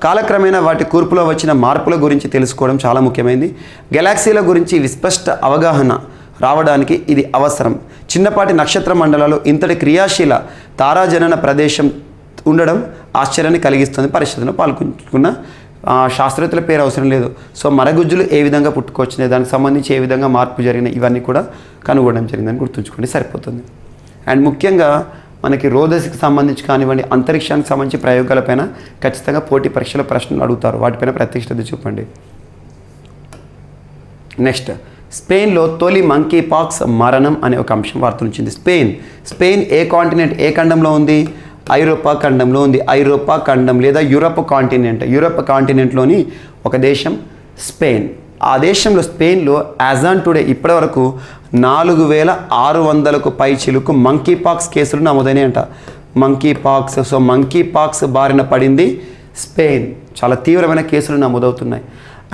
కాలక్రమేణా వాటి కూర్పులో వచ్చిన మార్పుల గురించి తెలుసుకోవడం చాలా ముఖ్యమైనది. గెలాక్సీల గురించి విస్పష్ట అవగాహన రావడానికి ఇది అవసరం. చిన్నపాటి నక్షత్ర మండలాలు ఇంతటి క్రియాశీల తారాజనన ప్రదేశం ఉండడం ఆశ్చర్యాన్ని కలిగిస్తుంది. పరిశోధనలో పాల్గొన్న శాస్త్రవేత్తల పేరు అవసరం లేదు. సో మరగుజ్జులు ఏ విధంగా పుట్టుకొచ్చినాయి, దానికి సంబంధించి ఏ విధంగా మార్పు జరిగినాయి, ఇవన్నీ కూడా కనుగొనడం జరిగిందని గుర్తుంచుకోండి సరిపోతుంది. అండ్ ముఖ్యంగా మనకి రోదసికి సంబంధించి కానివ్వండి, అంతరిక్షానికి సంబంధించి ప్రయోగాలపైన ఖచ్చితంగా పోటీ పరీక్షల ప్రశ్నలు అడుగుతారు, వాటిపైన ప్రత్యేక శ్రద్ధ చూపండి. నెక్స్ట్, స్పెయిన్లో తొలి మంకీ పాక్స్ మరణం అనే ఒక అంశం వార్త నుంచింది. స్పెయిన్ ఏ కాంటినెంట్, ఏ ఖండంలో ఉంది? ఐరోపా ఖండంలో ఉంది. ఐరోపా ఖండం లేదా యూరప్ కాంటినెంట్లోని ఒక దేశం స్పెయిన్. ఆ దేశంలో స్పెయిన్లో యాజ్ ఆన్ టుడే ఇప్పటి వరకు 4600కు పైచిలుకు మంకీ పాక్స్ కేసులు నమోదైనాయంట. మంకీ పాక్స్ బారిన పడింది స్పెయిన్. చాలా తీవ్రమైన కేసులు నమోదవుతున్నాయి.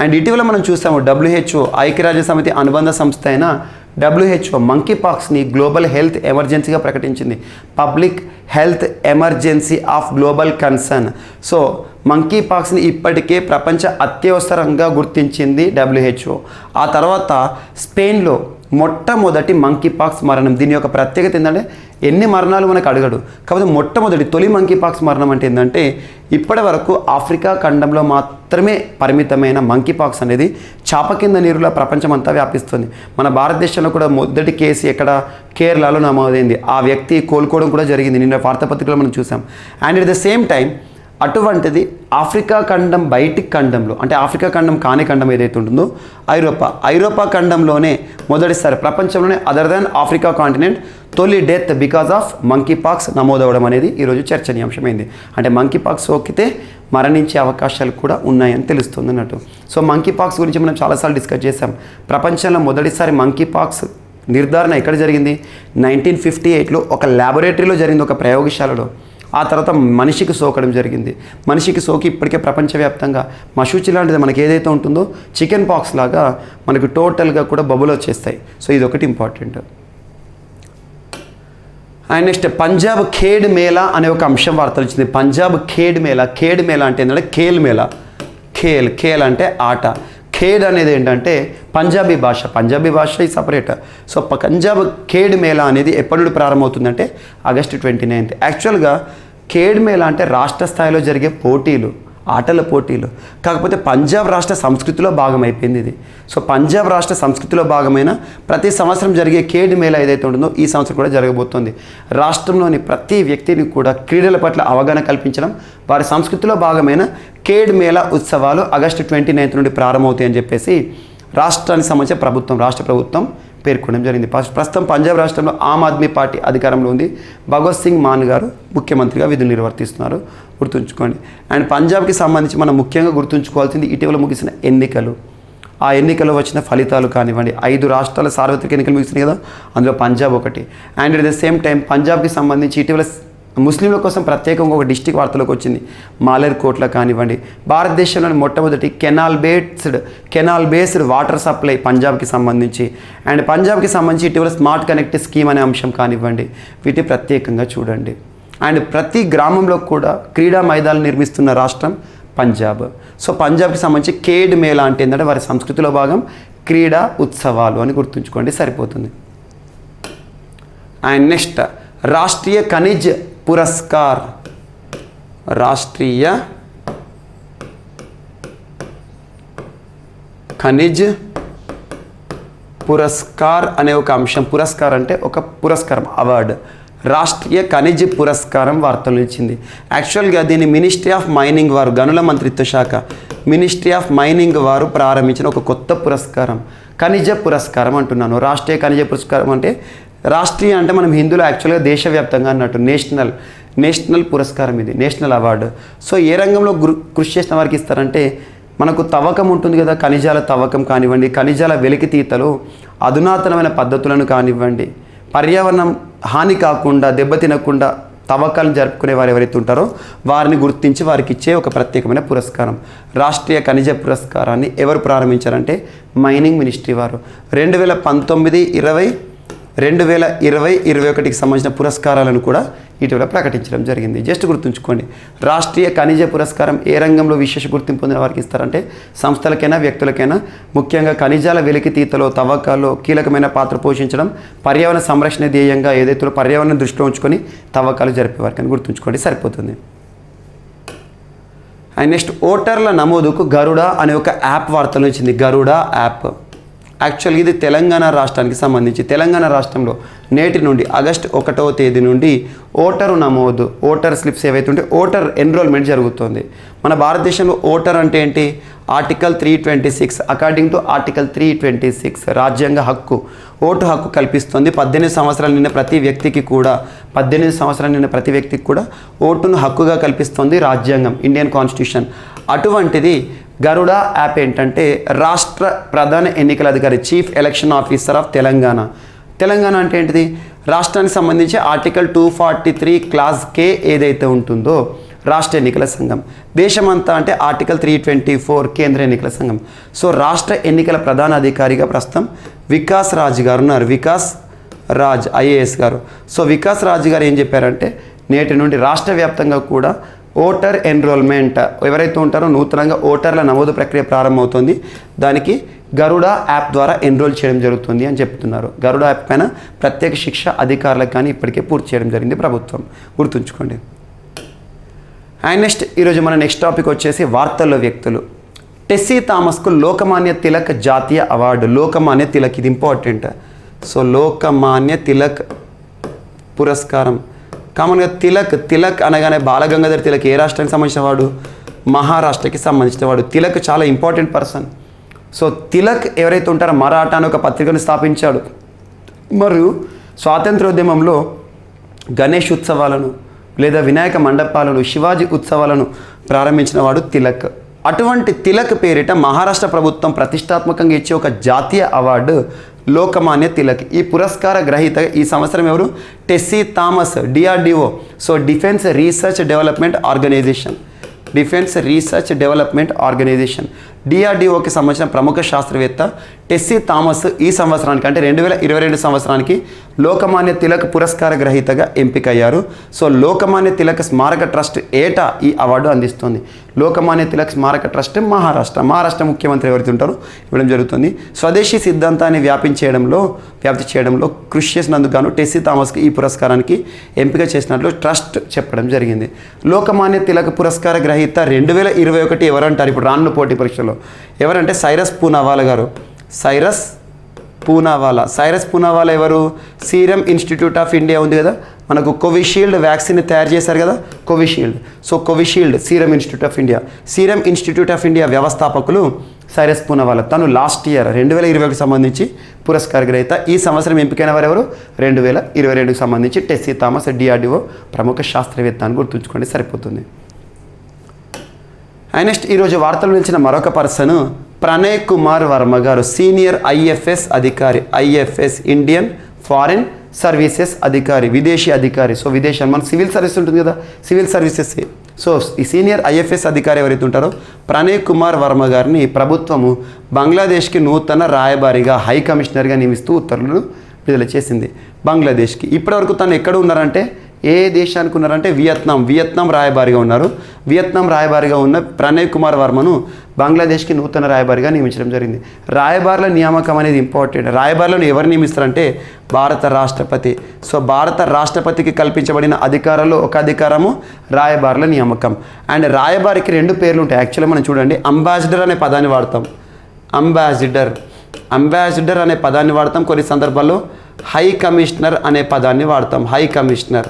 అండ్ ఇటీవల మనం చూసాము WHO ఐక్యరాజ్య సమితి అనుబంధ సంస్థ అయిన WHO మంకీ పాక్స్ని గ్లోబల్ హెల్త్ ఎమర్జెన్సీగా ప్రకటించింది. Public health emergency of global concern. So monkey పాక్స్ని ఇప్పటికే ప్రపంచ అత్యవసరంగా గుర్తించింది WHO. ఆ తర్వాత స్పెయిన్లో మొట్టమొదటి మంకీ పాక్స్ మరణం. దీని యొక్క ప్రత్యేకత ఏంటంటే ఎన్ని మరణాలు మనకు అడగడు, కాకపోతే తొలి మంకీ పాక్స్ మరణం అంటే ఏంటంటే ఇప్పటి వరకు ఆఫ్రికా ఖండంలో మాత్రమే పరిమితమైన మంకీ పాక్స్ అనేది చాప కింద నీరులా ప్రపంచమంతా వ్యాపిస్తుంది. మన భారతదేశంలో కూడా మొదటి కేసు ఎక్కడ కేరళలో నమోదైంది. ఆ వ్యక్తి కోలుకోవడం కూడా జరిగింది, నిన్న వార్తాపత్రికలో మనం చూసాం. And at the same time అటువంటిది ఆఫ్రికా ఖండం బయటికి ఖండంలో, అంటే ఆఫ్రికా ఖండం కాని ఖండం ఏదైతే ఉంటుందో ఐరోపా ఖండంలోనే మొదటిసారి ప్రపంచంలోనే అదర్ దాన్ ఆఫ్రికా కాంటినెంట్ తొలి death because of monkeypox నమోదవడం అనేది ఈరోజు చర్చనీయాంశమైంది. అంటే మంకీ పాక్స్ సోకితే మరణించే అవకాశాలు కూడా ఉన్నాయని తెలుస్తుంది అన్నట్టు. సో మంకీ పాక్స్ గురించి మనం చాలాసార్లు డిస్కస్ చేసాం. ప్రపంచంలో మొదటిసారి మంకీ పాక్స్ నిర్ధారణ ఎక్కడ జరిగింది? 1958లో ఒక ల్యాబొరేటరీలో జరిగింది, ఒక ప్రయోగశాలలో. ఆ తర్వాత మనిషికి సోకడం జరిగింది. మనిషికి సోకి ఇప్పటికే ప్రపంచవ్యాప్తంగా మశూచి లాంటిది మనకి ఏదైతే ఉంటుందో చికెన్ పాక్స్ లాగా మనకు టోటల్గా కూడా బబులు వచ్చేస్తాయి. సో ఇది ఒకటి important. And next, Punjab Khed Mela అనే ఒక అంశం వార్తలు వచ్చింది. పంజాబ్ ఖేడ్ మేళా అంటే ఏంటంటే ఖేల్ అంటే ఆట. ఖేడ్ అనేది ఏంటంటే పంజాబీ భాష ఈ సపరేట్. సో పంజాబ్ ఖేడ్ మేళా అనేది ఎప్పటి నుండి ప్రారంభమవుతుందంటే ఆగస్టు 29. యాక్చువల్గా ఖేడ్ మేళా అంటే రాష్ట్ర స్థాయిలో జరిగే పోటీలు, ఆటల పోటీలు. కాకపోతే పంజాబ్ రాష్ట్ర సంస్కృతిలో భాగమైపోయింది ఇది. సో పంజాబ్ రాష్ట్ర సంస్కృతిలో భాగమైన ప్రతి సంవత్సరం జరిగే ఖేడ్ మేళా ఏదైతే ఉంటుందో ఈ సంవత్సరం కూడా జరగబోతోంది. రాష్ట్రంలోని ప్రతి వ్యక్తిని కూడా క్రీడల పట్ల అవగాహన కల్పించడం, వారి సంస్కృతిలో భాగమైన ఖేడ్ మేళా ఉత్సవాలు ఆగస్టు 29 నుండి ప్రారంభమవుతాయని చెప్పేసి రాష్ట్రానికి సంబంధించిన రాష్ట్ర ప్రభుత్వం పేర్కొనడం జరిగింది. ప్రస్తుతం పంజాబ్ రాష్ట్రంలో ఆమ్ ఆద్మీ పార్టీ అధికారంలో ఉంది. భగవత్ సింగ్ మాన్ గారు ముఖ్యమంత్రిగా విధులు నిర్వర్తిస్తున్నారు, గుర్తుంచుకోండి. అండ్ పంజాబ్కి సంబంధించి మనం ముఖ్యంగా గుర్తుంచుకోవాల్సింది ఇటీవల ముగిసిన ఎన్నికలు. ఆ ఎన్నికల్లో వచ్చిన ఫలితాలు కానివ్వండి. 5 రాష్ట్రాల సార్వత్రిక ఎన్నికలు ముగిసినాయి కదా, అందులో పంజాబ్ ఒకటి. And at the same time పంజాబ్కి సంబంధించి ఇటీవల ముస్లింల కోసం ప్రత్యేకంగా ఒక డిస్టిక్ వార్తలోకి వచ్చింది. మాలేర్కోట్ల కానివ్వండి. భారతదేశంలోని మొట్టమొదటి కెనాల్ బేస్డ్ వాటర్ సప్లై పంజాబ్కి సంబంధించి. అండ్ పంజాబ్కి సంబంధించి ఇటీవల స్మార్ట్ కనెక్ట్ స్కీమ్ అనే అంశం కానివ్వండి, వీటి ప్రత్యేకంగా చూడండి. అండ్ ప్రతి గ్రామంలో కూడా క్రీడా మైదానాలు నిర్మిస్తున్న రాష్ట్రం పంజాబ్. సో పంజాబ్కి సంబంధించి ఖేడ్ మేళా అంటే ఏంటంటే వారి సంస్కృతిలో భాగం క్రీడా ఉత్సవాలు అని గుర్తుంచుకోండి సరిపోతుంది. అండ్ నెక్స్ట్, రాష్ట్రీయ ఖనిజ్ పురస్కార్ అనే ఒక అంశం. పురస్కార్ అంటే ఒక పురస్కారం, అవార్డు. రాష్ట్రీయ ఖనిజ్ పురస్కారం వార్తలు ఇచ్చింది. యాక్చువల్గా దీన్ని మినిస్ట్రీ ఆఫ్ మైనింగ్ వారు, గనుల మంత్రిత్వ శాఖ మినిస్ట్రీ ఆఫ్ మైనింగ్ వారు ప్రారంభించిన ఒక కొత్త పురస్కారం. ఖనిజ పురస్కారం అంటున్నాను. రాష్ట్రీయ ఖనిజ పురస్కారం అంటే రాష్ట్రీయ అంటే మనం హిందీలో యాక్చువల్గా దేశవ్యాప్తంగా అన్నట్టు నేషనల్ పురస్కారం, ఇది నేషనల్ అవార్డు. సో ఏ రంగంలో కృషి చేసిన వారికి ఇస్తారంటే మనకు తవ్వకం ఉంటుంది కదా, ఖనిజాల తవ్వకం కానివ్వండి, ఖనిజాల వెలికితీతలో అధునాతనమైన పద్ధతులను కానివ్వండి, పర్యావరణం హాని కాకుండా దెబ్బతినకుండా తవ్వకాలను జరుపుకునే వారు ఎవరైతే ఉంటారో వారిని గుర్తించి వారికి ఇచ్చే ఒక ప్రత్యేకమైన పురస్కారం. రాష్ట్రీయ ఖనిజ పురస్కారాన్ని ఎవరు ప్రారంభించారంటే మైనింగ్ మినిస్ట్రీ వారు. 2019, 2020, 2021కి సంబంధించిన పురస్కారాలను కూడా ఇటీవల ప్రకటించడం జరిగింది. జస్ట్ గుర్తుంచుకోండి, రాష్ట్రీయ ఖనిజ పురస్కారం ఏ రంగంలో విశేష గుర్తింపు పొందిన వారికి ఇస్తారంటే సంస్థలకైనా వ్యక్తులకైనా ముఖ్యంగా ఖనిజాల వెలికితీతలో తవ్వకాల్లో కీలకమైన పాత్ర పోషించడం, పర్యావరణ సంరక్షణ ధ్యేయంగా ఏదైతే పర్యావరణం దృష్టిలో ఉంచుకొని తవ్వకాలు జరిపేవారికి అని గుర్తుంచుకోండి సరిపోతుంది. అండ్ నెక్స్ట్ ఓటర్ల నమోదుకు గరుడ అనే ఒక యాప్ వార్తలు వచ్చింది. గరుడ యాప్ యాక్చువల్గా ఇది తెలంగాణ రాష్ట్రానికి సంబంధించి. తెలంగాణ రాష్ట్రంలో నేటి నుండి ఆగస్టు 1వ తేదీ నుండి ఓటరు నమోదు, ఓటర్ స్లిప్స్ ఏవైతే ఉంటే ఓటర్ ఎన్రోల్మెంట్ జరుగుతుంది. మన భారతదేశంలో ఓటర్ అంటే ఏంటి? ఆర్టికల్ 326 అకార్డింగ్ టు ఆర్టికల్ 326 రాజ్యాంగ హక్కు, ఓటు హక్కు కల్పిస్తుంది. 18 సంవత్సరాలు నిన్న ప్రతి వ్యక్తికి కూడా ఓటును హక్కుగా కల్పిస్తుంది రాజ్యాంగం, ఇండియన్ కాన్స్టిట్యూషన్. అటువంటిది గరుడ యాప్ ఏంటంటే రాష్ట్ర ప్రధాన ఎన్నికల అధికారి, chief election officer of Telangana. Telangana అంటే ఏంటిది? రాష్ట్రానికి సంబంధించి ఆర్టికల్ 243 క్లాస్ కే ఏదైతే ఉంటుందో రాష్ట్ర ఎన్నికల సంఘం. దేశమంతా అంటే ఆర్టికల్ 324 కేంద్ర ఎన్నికల సంఘం. సో రాష్ట్ర ఎన్నికల ప్రధాన అధికారిగా ప్రస్తుతం వికాస్ రాజ్ గారు ఉన్నారు. వికాస్ రాజ్ ఐఏఎస్ గారు. సో వికాస్ రాజ్ గారు ఏం చెప్పారంటే నేటి నుండి రాష్ట్ర వ్యాప్తంగా కూడా ఓటర్ ఎన్రోల్మెంట్ ఎవరైతే ఉంటారో నూతనంగా ఓటర్ల నమోదు ప్రక్రియ ప్రారంభమవుతుంది. దానికి గరుడ యాప్ ద్వారా ఎన్రోల్ చేయడం జరుగుతుంది అని చెప్తున్నారు. గరుడ యాప్ పైన ప్రత్యేక శిక్ష అధికారులకు కానీ ఇప్పటికే పూర్తి చేయడం జరిగింది ప్రభుత్వం, గుర్తుంచుకోండి. అండ్ నెక్స్ట్ ఈరోజు మన నెక్స్ట్ టాపిక్ వచ్చేసి వార్తల్లో వ్యక్తులు. టెస్సీ థామస్కు లోకమాన్య తిలక్ జాతీయ అవార్డు. లోకమాన్య తిలక్ ఇది ఇంపార్టెంట్. సో లోకమాన్య తిలక్ పురస్కారం. కామన్గా తిలక్ అనగానే బాలగంగాధర్ తిలక్ ఏ రాష్ట్రానికి సంబంధించిన వాడు? మహారాష్ట్రకి సంబంధించిన వాడు. తిలక్ చాలా ఇంపార్టెంట్ పర్సన్. సో తిలక్ ఎవరైతే ఉంటారో మరాఠా అనే ఒక పత్రికను స్థాపించాడు. మరియు స్వాతంత్రోద్యమంలో గణేష్ ఉత్సవాలను లేదా వినాయక మండపాలను, శివాజీ ఉత్సవాలను ప్రారంభించిన వాడు తిలక్. అటువంటి తిలక్ పేరిట మహారాష్ట్ర ప్రభుత్వం ప్రతిష్టాత్మకంగా ఇచ్చే ఒక జాతీయ అవార్డు లోకమాన్య తిలక్. ఈ పురస్కార గ్రహీత ఈ సంవత్సరం ఎవరు? Tessy Thomas, DRDO. So defence research development organisation డిఆర్డిఓకి సంబంధించిన ప్రముఖ శాస్త్రవేత్త టెస్సీ థామస్ ఈ సంవత్సరానికి అంటే 2022 సంవత్సరానికి లోకమాన్య తిలక్ పురస్కార గ్రహీతగా ఎంపికయ్యారు. సో లోకమాన్య తిలక్ స్మారక ట్రస్ట్ ఏటా ఈ అవార్డు అందిస్తుంది. లోకమాన్య తిలక్ స్మారక ట్రస్ట్ మహారాష్ట్ర ముఖ్యమంత్రి ఎవరైతే ఉంటారో ఇవ్వడం జరుగుతుంది. స్వదేశీ సిద్ధాంతాన్ని వ్యాప్తి చేయడంలో కృషి చేసినందుకు గాను టెస్సీ థామస్కి ఈ పురస్కారానికి ఎంపిక చేసినట్లు ట్రస్ట్ చెప్పడం జరిగింది. లోకమాన్య తిలక్ పురస్కార గ్రహీత 2021 ఎవరంటారు ఇప్పుడు రానున్న పోటీ పరీక్షలో? ఎవరంటే సైరస్ పూనావాలా గారు. సైరస్ పూనావాలా ఎవరు? సీరం ఇన్స్టిట్యూట్ ఆఫ్ ఇండియా ఉంది కదా, మనకు కోవిషీల్డ్ వ్యాక్సిన్ తయారు చేశారు కదా, Covishield serum institute of India వ్యవస్థాపకులు సైరస్ పూనావాలా. తను లాస్ట్ ఇయర్ 2020కి సంబంధించి పురస్కార గ్రహీత. ఈ సంవత్సరం ఎంపికైన వారు ఎవరు? 2022కి సంబంధించి టెస్సీ థామస్, డిఆర్డిఓ ప్రముఖ శాస్త్రవేత్త అని గుర్తుంచుకోండి, సరిపోతుంది. అండ్ నెక్స్ట్ ఈరోజు వార్తలు నిలిచిన మరొక పర్సన్ ప్రణయ్ కుమార్ వర్మ గారు, సీనియర్ ఐఎఫ్ఎస్ అధికారి, ఇండియన్ ఫారిన్ సర్వీసెస్ అధికారి, విదేశీ అధికారి. సో విదేశాలు మన సివిల్ సర్వీస్ ఉంటుంది కదా, సివిల్ సర్వీసెస్. సో ఈ సీనియర్ ఐఎఫ్ఎస్ అధికారి ఎవరైతే ఉంటారో ప్రణయ్ కుమార్ వర్మ గారిని ప్రభుత్వము బంగ్లాదేశ్కి నూతన రాయబారిగా, హై కమిషనర్గా నియమిస్తూ ఉత్తర్వులు విడుదల చేసింది. బంగ్లాదేశ్కి ఇప్పటివరకు తను ఎక్కడ ఉన్నారంటే ఏ దేశానికి ఉన్నారంటే వియత్నాం రాయబారిగా ఉన్నారు. వియత్నాం రాయబారిగా ఉన్న ప్రణయ్ కుమార్ వర్మను బంగ్లాదేశ్కి నూతన రాయబారిగా నియమించడం జరిగింది. రాయబారుల నియామకం అనేది ఇంపార్టెంట్. రాయబారులను ఎవరు నియమిస్తారంటే భారత రాష్ట్రపతి. సో భారత రాష్ట్రపతికి కల్పించబడిన అధికారాల్లో ఒక అధికారము రాయబారుల నియామకం. అండ్ రాయబారికి 2 పేర్లు ఉంటాయి. యాక్చువల్గా మనం చూడండి, అంబాసిడర్ అనే పదాన్ని వాడతాం. అంబాసిడర్ అనే పదాన్ని వాడతాం. కొన్ని సందర్భాల్లో హై కమిషనర్ అనే పదాన్ని వాడతాం. హై కమిషనర్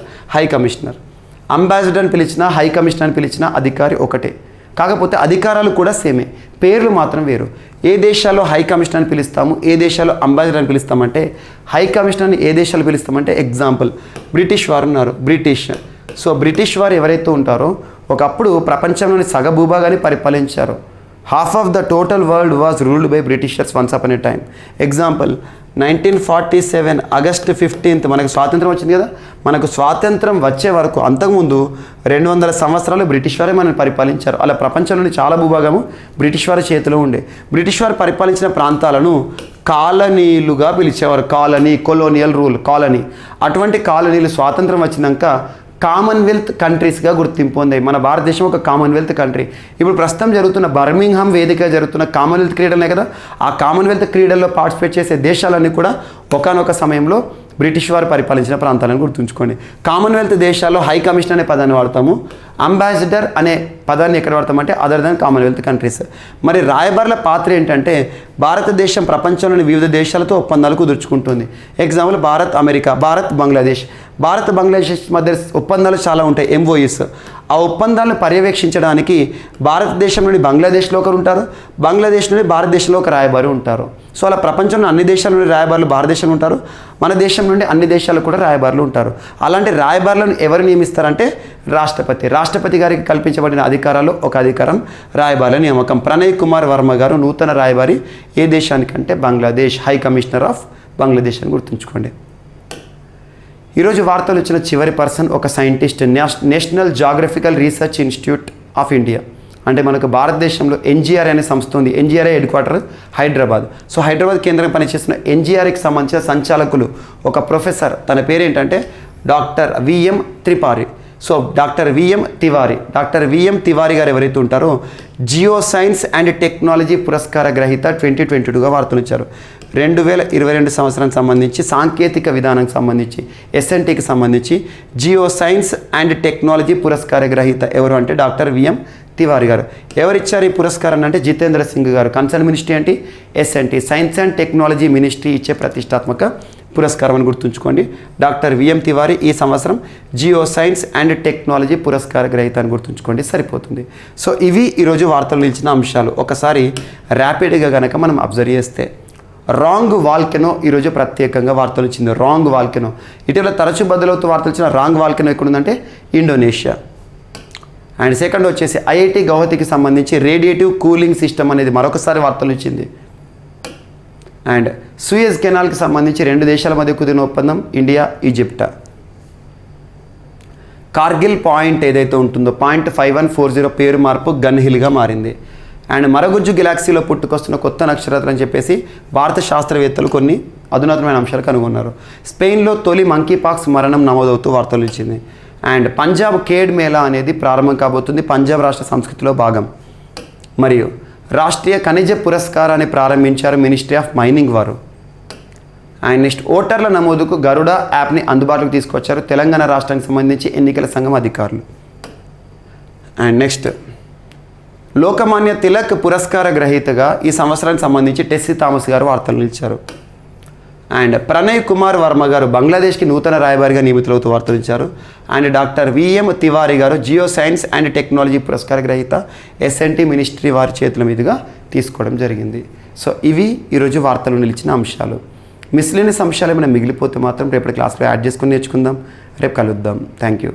అంబాసిడర్ అని పిలిచినా, హై కమిషనర్ అని పిలిచినా అధికారి ఒకటే. కాకపోతే అధికారాలు కూడా సేమే, పేర్లు మాత్రం వేరు. ఏ దేశాల్లో హై కమిషనర్ అని పిలుస్తాము, ఏ దేశాల్లో అంబాసిడర్ అని పిలుస్తామంటే, హై కమిషనర్ని ఏ దేశాలు పిలుస్తామంటే ఎగ్జాంపుల్ బ్రిటిష్ వారు ఉన్నారు, సో బ్రిటిష్ వారు ఎవరైతే ఉంటారో ఒకప్పుడు ప్రపంచంలోని సగ భూభాగాన్ని పరిపాలించారు. Half of the total world was ruled by Britishers once upon A time. Example 1947 August 15 మనకు స్వాతంత్రం వచ్చింది కదా. మనకు స్వాతంత్రం వచ్చే వరకు అంతకుముందు 200 సంవత్సరాలు బ్రిటిష్ వారే మనల్ని పరిపాలించారు. అలా ప్రపంచంలోని చాలా భూభాగము బ్రిటిష్ వారి చేతిలో ఉండే. బ్రిటిష్ వారు పరిపాలించిన ప్రాంతాలను కాలనీలుగా పిలిచేవారు. Colonial rule, colony. అటువంటి కాలనీలు స్వాతంత్రం వచ్చినాక కామన్వెల్త్ కంట్రీస్గా గుర్తింపు పొందాయి. మన భారతదేశం ఒక కామన్వెల్త్ కంట్రీ. ఇప్పుడు ప్రస్తుతం జరుగుతున్న బర్మింగ్హామ్ వేదిక జరుగుతున్న కామన్వెల్త్ క్రీడలే కదా, ఆ కామన్వెల్త్ క్రీడల్లో పార్టిసిపేట్ చేసే దేశాలన్నీ కూడా ఒకానొక సమయంలో బ్రిటిష్ వారు పరిపాలించిన ప్రాంతాలను గుర్తుంచుకోండి. కామన్వెల్త్ దేశాల్లో హై కమిషన్ అనే పదాన్ని వాడతాము. అంబాసిడర్ అనే పదాన్ని ఎక్కడ వాడతామంటే అదర్ దాన్ కామన్వెల్త్ కంట్రీస్. మరి రాయబారుల పాత్ర ఏంటంటే భారతదేశం ప్రపంచంలోని వివిధ దేశాలతో ఒప్పందాలు కుదుర్చుకుంటుంది. Example Bharat America, Bharat Bangladesh. భారత్ బంగ్లాదేశ్ మధ్య ఒప్పందాలు చాలా ఉంటాయి, MOUs. ఆ ఒప్పందాలను పర్యవేక్షించడానికి భారతదేశం నుండి బంగ్లాదేశ్లో ఒకరు ఉంటారు, బంగ్లాదేశ్ నుండి భారతదేశంలో ఒక రాయబారి ఉంటారు. సో అలా ప్రపంచంలో అన్ని దేశాల నుండి రాయబారులు భారతదేశంలో ఉంటారు, మన దేశం నుండి అన్ని దేశాలు కూడా రాయబారులు ఉంటారు. అలాంటి రాయబారులను ఎవరు నియమిస్తారంటే రాష్ట్రపతి గారికి కల్పించబడిన అధికారాలు ఒక అధికారం రాయబారుల నియామకం. ప్రణయ్ కుమార్ వర్మ గారు నూతన రాయబారి ఏ దేశానికంటే Bangladesh, high commissioner of Bangladesh అని గుర్తుంచుకోండి. ఈరోజు వార్తలు వచ్చిన చివరి పర్సన్ ఒక scientist, national geographical research institute of India. అంటే మనకు భారతదేశంలో NGR అనే సంస్థ ఉంది. NGR headquarter Hyderabad. So Hyderabad కేంద్రం పనిచేస్తున్న NGRకి సంబంధించిన సంచాలకులు ఒక ప్రొఫెసర్, తన పేరు ఏంటంటే doctor VM Tripathi. So doctor VM Tiwari గారు ఎవరైతే ఉంటారో జియో సైన్స్ అండ్ టెక్నాలజీ పురస్కార గ్రహీత 2022గా వార్తలు ఇచ్చారు. 2022 సంవత్సరానికి సంబంధించి సాంకేతిక విధానానికి సంబంధించి SNTకి సంబంధించి జియో సైన్స్ అండ్ టెక్నాలజీ పురస్కార గ్రహీత ఎవరు అంటే డాక్టర్ VM తివారీ గారు. ఎవరిచ్చారు ఈ పురస్కారాన్ని అంటే జితేంద్ర సింగ్ గారు. కన్సర్న్ మినిస్ట్రీ ఏంటి? SNT, science and technology ministry ఇచ్చే ప్రతిష్టాత్మక పురస్కారం అని గుర్తుంచుకోండి. డాక్టర్ VM తివారీ ఈ సంవత్సరం జియో సైన్స్ అండ్ టెక్నాలజీ పురస్కార గ్రహీత అని గుర్తుంచుకోండి, సరిపోతుంది. సో ఇవి ఈరోజు వార్తలు నిలిచిన అంశాలు. ఒకసారి ర్యాపిడ్గా కనుక మనం అబ్జర్వ్ చేస్తే రాంగ్ వాల్కెనో ఈరోజు ప్రత్యేకంగా వార్తలు వచ్చింది. రాంగ్ వాల్కెనో ఇటీవల తరచూ బదులవుతూ వార్తలు వచ్చిన రాంగ్ వాల్కెనో ఎక్కడుందంటే ఇండోనేషియా. అండ్ సెకండ్ వచ్చేసి IIT గౌహతికి సంబంధించి రేడియేటివ్ కూలింగ్ సిస్టమ్ అనేది మరొకసారి వార్తలు ఇచ్చింది. అండ్ సూయజ్ కెనాల్కి సంబంధించి 2 దేశాల మధ్య కుదిరిన ఒప్పందం ఇండియా, ఈజిప్ట్. కార్గిల్ పాయింట్ ఏదైతే ఉంటుందో పాయింట్ 5140 పేరు మార్పు గన్ హిల్గా మారింది. అండ్ మరగుజ్జు గెలాక్సీలో పుట్టుకొస్తున్న కొత్త నక్షత్రం అని చెప్పేసి భారత శాస్త్రవేత్తలు కొన్ని అధునాతనమైన అంశాలు కనుగొన్నారు. స్పెయిన్లో తొలి మంకీ పాక్స్ మరణం నమోదవుతూ వార్తలు ఇచ్చింది. అండ్ పంజాబ్ ఖేడ్ మేళా అనేది ప్రారంభం కాబోతుంది, పంజాబ్ రాష్ట్ర సంస్కృతిలో భాగం. మరియు రాష్ట్రీయ ఖనిజ పురస్కారాన్ని ప్రారంభించారు మినిస్ట్రీ ఆఫ్ మైనింగ్ వారు. అండ్ నెక్స్ట్ ఓటర్ల నమోదుకు గరుడ యాప్ని అందుబాటులోకి తీసుకొచ్చారు తెలంగాణ రాష్ట్రానికి సంబంధించి ఎన్నికల సంఘం అధికారులు. అండ్ నెక్స్ట్ లోకమాన్య తిలక్ పురస్కార గ్రహీతగా ఈ సంవత్సరానికి సంబంధించి టెస్సీ థామస్ గారు వార్తలు నిలిచారు. అండ్ ప్రణయ్ కుమార్ వర్మ గారు బంగ్లాదేశ్కి నూతన రాయబారిగా నియమితులవుతూ వార్తలు ఇచ్చారు. అండ్ డాక్టర్ VM తివారీ గారు జియో సైన్స్ అండ్ టెక్నాలజీ పురస్కార గ్రహీత SNT మినిస్ట్రీ వారి చేతుల మీదుగా తీసుకోవడం జరిగింది. సో ఇవి ఈరోజు వార్తలు నిలిచిన అంశాలు. మిస్లేనియస్ అంశాలు ఏమైనా మిగిలిపోతే మాత్రం రేపటి క్లాస్లో యాడ్ చేసుకుని నేర్చుకుందాం. రేపు కలుద్దాం. Thank you.